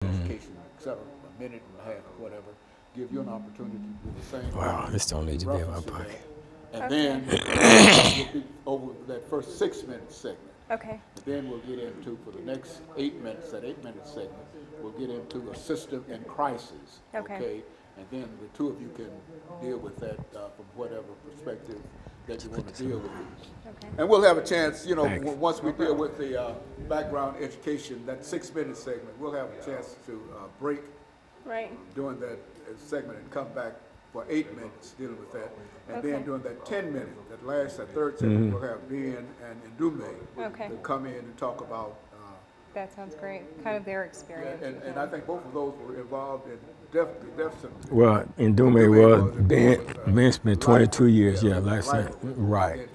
education, etc., a minute and a half or whatever, give you an opportunity to do the same. Wow, this don't need to be in my pocket. And then we'll be over that first 6 minute segment. Okay. And then we'll get into, for the next 8 minutes, that 8 minute segment, we'll get into a system in crisis. Okay. And then the two of you can deal with that from whatever perspective that you want to deal with it. Okay. And we'll have a chance, you know, once we deal with the background education, that 6 minute segment, we'll have a chance to break during that segment and come back for 8 minutes dealing with that. And then during that 10 minute, that last, that third segment, we'll have Ben and Ndume to come in and talk about. That sounds great. Kind of their experience. And I think both of those were involved in deficit. Well, Ndume was, Ben spent 22 years, life sentence. Right.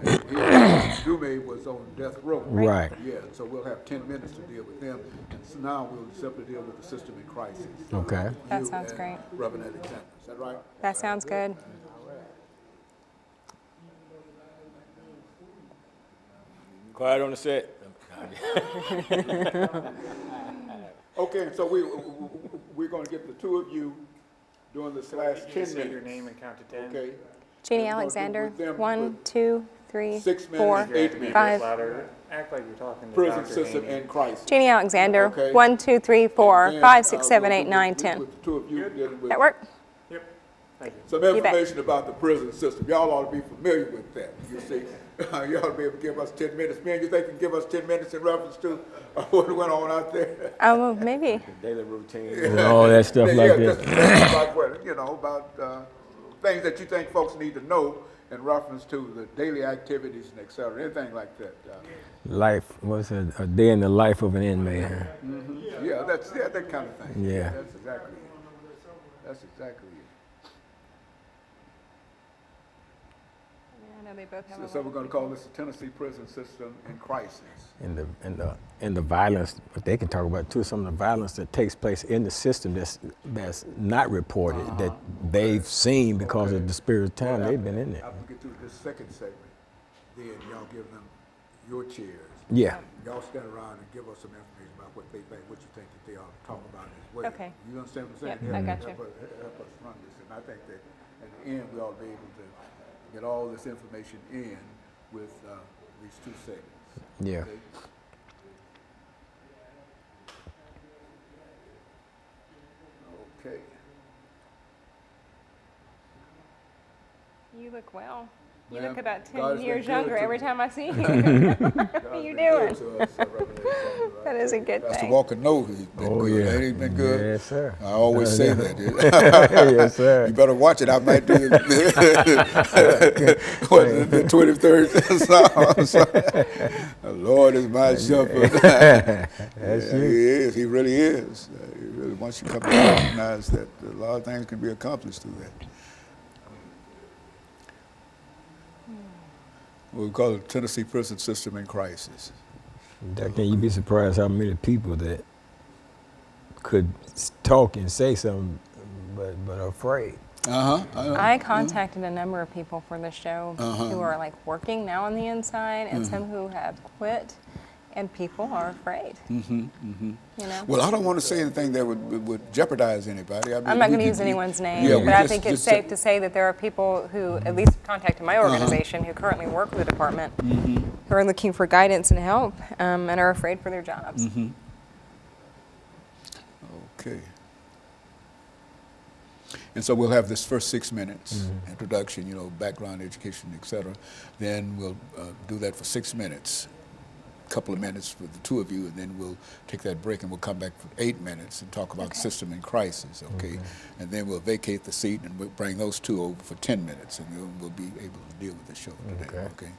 Ndume was on death row. Right. Yeah, so we'll have 10 minutes to deal with them. And so now we'll simply deal with the system in crisis. Okay. That sounds great. Reverend Alexander, is that right? That sounds good. Quiet on the set. Okay, so we're going to get the two of you doing this last 10 minutes. Say your name and count to 10. Okay. JAlexander, 1, 2, 3, 6 4, minutes, 8 minutes. 5. Louder. Act like you're talking to Prison Dr. system Haney. in crisis. JAlexander, Okay. 1, 2, 3, 4, And, 5, 6, 7, we'll 8, do 9, 10. with the two of you dealing with That work? Yep. Thank you. some information about the prison system. Y'all ought to be familiar with that, you see. You ought to be able to give us 10 minutes. Man, you think you can give us 10 minutes in reference to what went on out there? Oh, well, maybe. Daily routine. And all that stuff like just that. about what, you know, about things that you think folks need to know in reference to the daily activities and et cetera, anything like that. Life, what's it, a day in the life of an inmate. Yeah, that kind of thing. Yeah. That's exactly it. That's exactly it. I know they both have So we're going to call this the Tennessee prison system in crisis. And the violence, but they can talk about too, some of the violence that takes place in the system that's not reported, that they've seen because of the spirit of time they've been in there. After we get through this second segment, then y'all give them your chairs. Yeah. Y'all stand around and give us some information about what they think, what you think that they ought to talk about as well. Okay. You understand what I'm saying? Yep, I got you. Help us run this. And I think that at the end, we ought to be able to get all this information in with these two segments. Yeah. Okay. You look well. You Ma'am, look about God 10 has years been good younger to every me. time I see you. What are you doing? That is a good Pastor thing. Walker knows he's been good. Yeah. Ain't he been good? Yes, sir. I always say that. Yes, sir. You better watch it. I might do what is it, the 23rd Psalm. The Lord is my shepherd. That's Yeah, you. he is. He really is. He really, once you come to recognize that a lot of things can be accomplished through that. We call it Tennessee prison system in crisis. Can you be surprised how many people that could talk and say something, but are afraid? I contacted a number of people for the show who are like working now on the inside, and some who have quit, and people are afraid. You know. Well, I don't want to say anything that would jeopardize anybody. I mean, I'm not going to use anyone's name, yeah, but I think it's safe to say that there are people who at least contacted my organization who currently work with the department who are looking for guidance and help and are afraid for their jobs. Okay. And so we'll have this first 6 minutes, introduction, you know, background education, et cetera. Then we'll do that for 6 minutes. Couple of minutes for the two of you, and then we'll take that break and we'll come back for 8 minutes and talk about system in crisis, okay? And then we'll vacate the seat and we'll bring those two over for 10 minutes, and then we'll be able to deal with the show today, okay?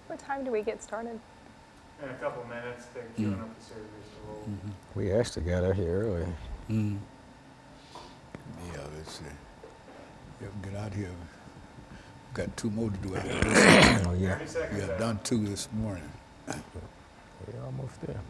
What time do we get started? In a couple minutes, they're queuing up the servers to roll. We actually got out here early. Yeah, let's see. Yeah, get out here. Got 2 more to do after this. Oh, yeah. 30 seconds We have out. done 2 this morning. We're almost there.